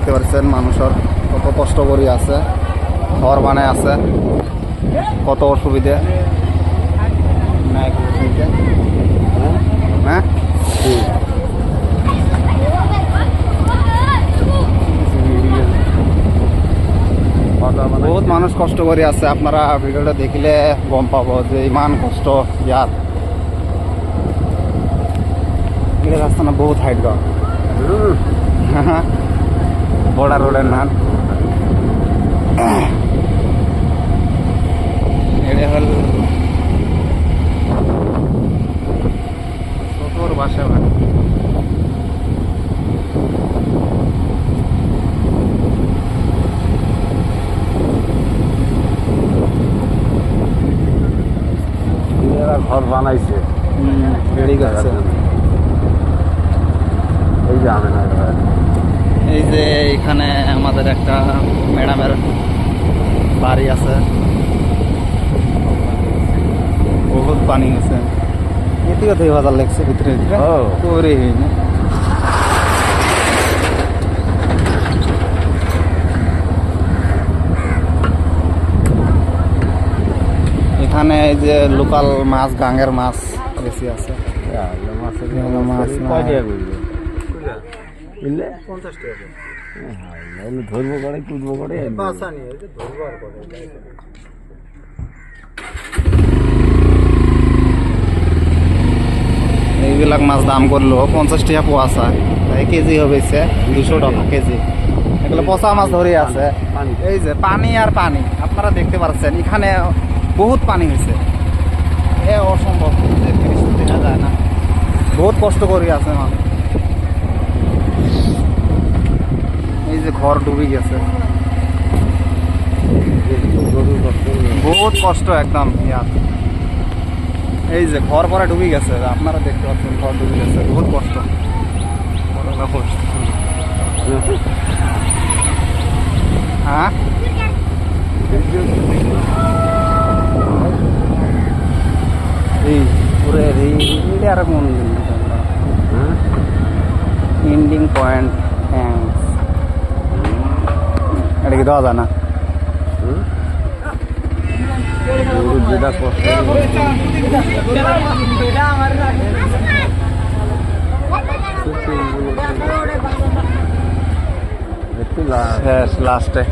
দেখতে পাচ্ছেন মানুষের কত কষ্ট করি আছে, ঘর বানায় আছে, কত অসুবিধা। হ্যাঁ বহুত মানুষ কষ্ট করে আছে, আপনারা ভিডিওটা দেখিলে গম পাবো যে ইমান কষ্ট ইয়ার। রাস্তা না বহুত হাইট গা বড়া রোডের নাম এটা হল ছোটর বাসা ভাই। ঘর বানাইছে ঠিক আছে। এই যে আমি এই যে এখানে আমাদের একটা ম্যাডামের বাড়ি আছে, বহুত পানি গেছে, এদিকে 2000 লাগছে ভিতরে করে। এখানে এই যে লোকাল মাছ, গাঙ্গের মাছ বেশি আছে। ধরবো করে কুদবো করে এইবিলাক মাছ দাম করলো 50 টাকা পোয়া চায়, কেজি হবে 200 টাকা কেজি। এগুলো পচা মাছ ধরে আছে। এই যে পানি আর পানি, আপনারা দেখতে পাচ্ছেন এখানে বহুত পানি হয়েছে, এ অসম্ভব, দেখা যায় না, বহুত কষ্ট করে আছে মানুষ। এই যে ঘর ডুবে গেছে, বহুত কষ্ট একদম ইয়ার। এই যে ঘর পরে ডুবে গেছে, আপনারা দেখতে পাচ্ছেন ঘর ডুবে গেছে, বহুত কষ্ট। হ্যাঁ এই পুরো এইটা আর কোন এন্ডিং পয়েন্ট এটা কি দেওয়া যায় না? যেটা কষ্ট শেষ লাস্টে